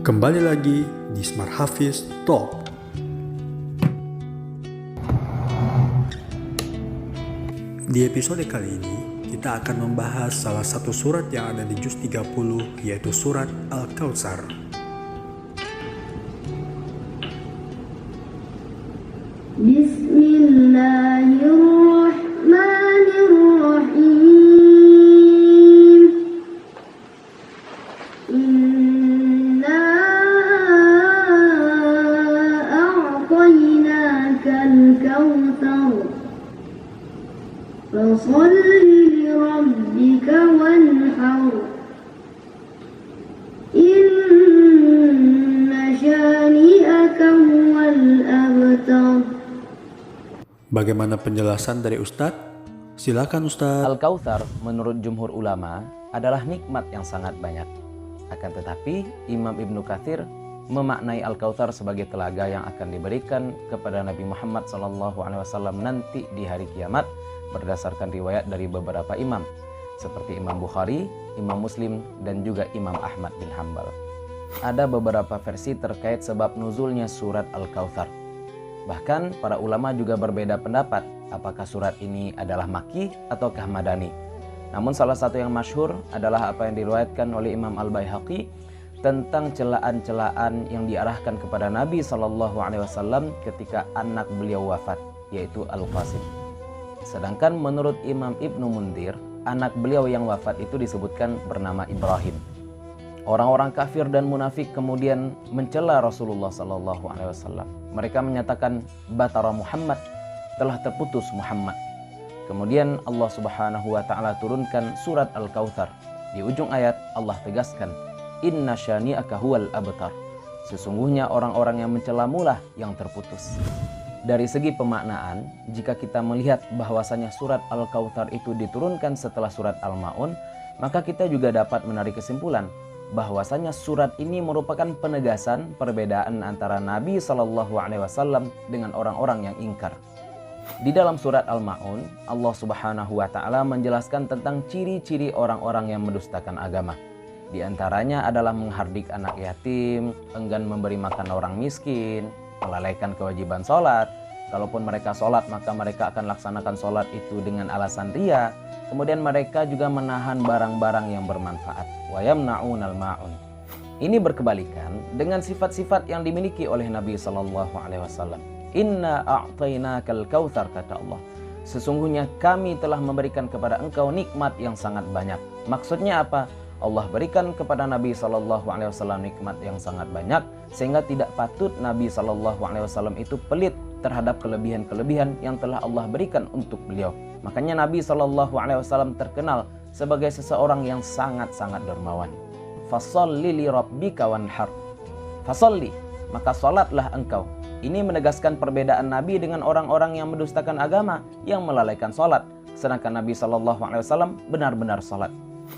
Kembali lagi di Smart Hafiz Talk. Di episode kali ini, kita akan membahas salah satu surat yang ada di juz 30, yaitu surat Al-Kautsar. Bismillahirrahmanirrahim. Inna a'tainakal kautsar. Fasholli lirabbika wanhar. Inna syani'aka huwal abtar. Bagaimana penjelasan dari Ustadz? Silakan Ustadz. Al-Kautsar menurut jumhur ulama adalah nikmat yang sangat banyak. Akan tetapi Imam Ibnu Katsir memaknai Al-Kautsar sebagai telaga yang akan diberikan kepada Nabi Muhammad SAW nanti di hari kiamat berdasarkan riwayat dari beberapa imam seperti Imam Bukhari, Imam Muslim, dan juga Imam Ahmad bin Hanbal. Ada beberapa versi terkait sebab nuzulnya surat Al-Kautsar. Bahkan para ulama juga berbeda pendapat apakah surat ini adalah Makki ataukah Madani. Namun salah satu yang masyhur adalah apa yang diriwayatkan oleh Imam Al-Baihaqi tentang celaan-celaan yang diarahkan kepada Nabi SAW ketika anak beliau wafat, yaitu Al-Qasim. Sedangkan menurut Imam Ibnu Mundir, anak beliau yang wafat itu disebutkan bernama Ibrahim. Orang-orang kafir dan munafik kemudian mencela Rasulullah SAW. Mereka menyatakan batara Muhammad, telah terputus Muhammad. Kemudian Allah Subhanahu wa taala turunkan surat Al-Kautsar. Di ujung ayat Allah tegaskan, inna syani'aka huwal abtar. Sesungguhnya orang-orang yang mencelamulah yang terputus. Dari segi pemaknaan, jika kita melihat bahwasanya surat Al-Kautsar itu diturunkan setelah surat Al-Ma'un, maka kita juga dapat menarik kesimpulan bahwasanya surat ini merupakan penegasan perbedaan antara Nabi SAW dengan orang-orang yang ingkar. Di dalam surat Al-Ma'un, Allah Subhanahu wa taala menjelaskan tentang ciri-ciri orang-orang yang mendustakan agama. Di antaranya adalah menghardik anak yatim, enggan memberi makan orang miskin, melalaikan kewajiban sholat. Kalaupun mereka sholat, maka mereka akan laksanakan sholat itu dengan alasan riya. Kemudian mereka juga menahan barang-barang yang bermanfaat. Wa yamna'unal ma'un. Ini berkebalikan dengan sifat-sifat yang dimiliki oleh Nabi SAW. Inna a'tainakal kautsar, kata Allah. Sesungguhnya kami telah memberikan kepada engkau nikmat yang sangat banyak. Maksudnya apa? Allah berikan kepada Nabi SAW nikmat yang sangat banyak sehingga tidak patut Nabi SAW itu pelit terhadap kelebihan-kelebihan yang telah Allah berikan untuk beliau. Makanya Nabi SAW terkenal sebagai seseorang yang sangat-sangat dermawan. Fasholli lirabbika wanhar. Fasholli, maka salatlah engkau. Ini menegaskan perbedaan Nabi dengan orang-orang yang mendustakan agama yang melalaikan salat, sedangkan Nabi SAW benar-benar salat.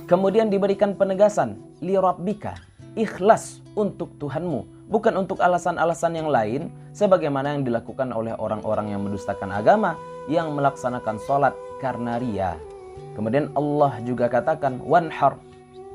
Kemudian diberikan penegasan lirabbika, ikhlas untuk Tuhanmu, bukan untuk alasan-alasan yang lain sebagaimana yang dilakukan oleh orang-orang yang mendustakan agama yang melaksanakan sholat karena riya. Kemudian Allah juga katakan wanhar,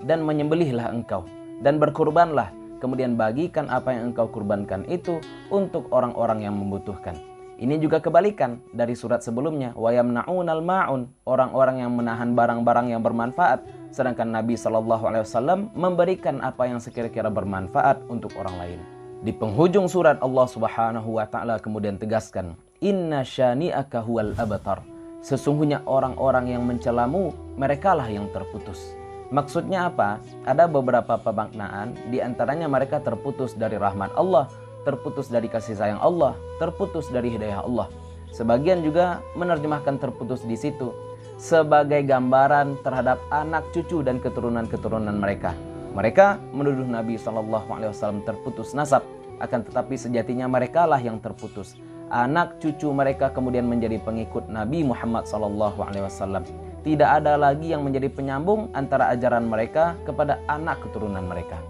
dan menyembelihlah engkau dan berkurbanlah, kemudian bagikan apa yang engkau kurbankan itu untuk orang-orang yang membutuhkan. Ini juga kebalikan dari surat sebelumnya, wa yamna'unal ma'un, orang-orang yang menahan barang-barang yang bermanfaat, sedangkan Nabi SAW memberikan apa yang sekira-kira bermanfaat untuk orang lain. Di penghujung surat Allah Subhanahu wa taala kemudian tegaskan, inna syani'aka huwal abtar. Sesungguhnya orang-orang yang mencelamu, merekalah yang terputus. Maksudnya apa? Ada beberapa pemaknaan, di antaranya mereka terputus dari rahmat Allah, terputus dari kasih sayang Allah, terputus dari hidayah Allah. Sebagian juga menerjemahkan terputus di situ sebagai gambaran terhadap anak cucu dan keturunan-keturunan mereka. Mereka menuduh Nabi SAW terputus nasab, akan tetapi sejatinya merekalah yang terputus. Anak cucu mereka kemudian menjadi pengikut Nabi Muhammad SAW. Tidak ada lagi yang menjadi penyambung antara ajaran mereka kepada anak keturunan mereka.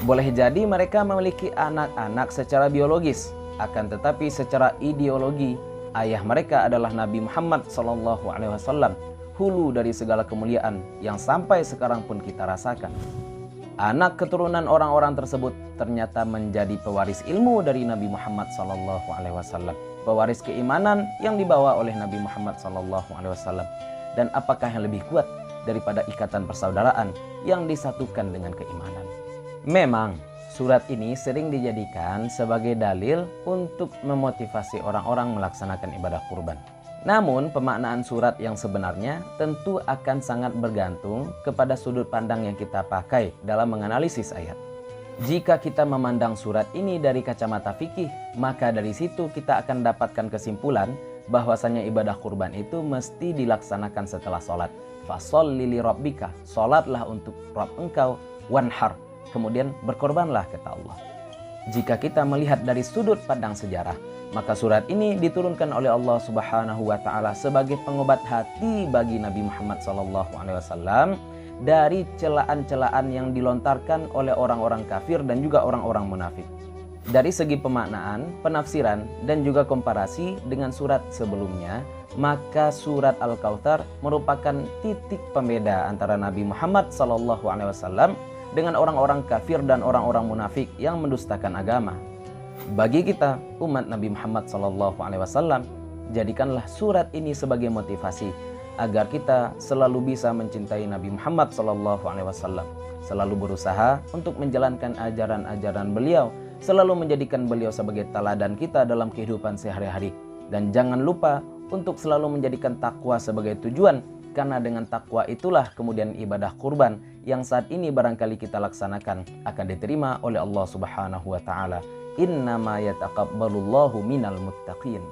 Boleh jadi mereka memiliki anak-anak secara biologis, akan tetapi secara ideologi ayah mereka adalah Nabi Muhammad SAW, hulu dari segala kemuliaan yang sampai sekarang pun kita rasakan. Anak keturunan orang-orang tersebut ternyata menjadi pewaris ilmu dari Nabi Muhammad SAW, pewaris keimanan yang dibawa oleh Nabi Muhammad SAW. Dan apakah yang lebih kuat daripada ikatan persaudaraan yang disatukan dengan keimanan? Memang surat ini sering dijadikan sebagai dalil untuk memotivasi orang-orang melaksanakan ibadah kurban. Namun pemaknaan surat yang sebenarnya tentu akan sangat bergantung kepada sudut pandang yang kita pakai dalam menganalisis ayat. Jika kita memandang surat ini dari kacamata fikih, maka dari situ kita akan dapatkan kesimpulan bahwasanya ibadah kurban itu mesti dilaksanakan setelah sholat. Fasholli li rabbika, sholatlah untuk Rabb engkau, wanhar, kemudian berkorbanlah, kata Allah. Jika kita melihat dari sudut pandang sejarah, maka surat ini diturunkan oleh Allah Subhanahu wa taala sebagai pengobat hati bagi Nabi Muhammad SAW dari celaan-celaan yang dilontarkan oleh orang-orang kafir dan juga orang-orang munafik. Dari segi pemaknaan, penafsiran, dan juga komparasi dengan surat sebelumnya, maka surat Al-Kautsar merupakan titik pembeda antara Nabi Muhammad SAW dengan orang-orang kafir dan orang-orang munafik yang mendustakan agama. Bagi kita, umat Nabi Muhammad SAW, jadikanlah surat ini sebagai motivasi agar kita selalu bisa mencintai Nabi Muhammad SAW, selalu berusaha untuk menjalankan ajaran-ajaran beliau, selalu menjadikan beliau sebagai teladan kita dalam kehidupan sehari-hari. Dan jangan lupa untuk selalu menjadikan takwa sebagai tujuan, karena dengan takwa itulah kemudian ibadah kurban yang saat ini barangkali kita laksanakan akan diterima oleh Allah Subhanahu wa taala. Innama yataqabbalullahu minal muttaqin.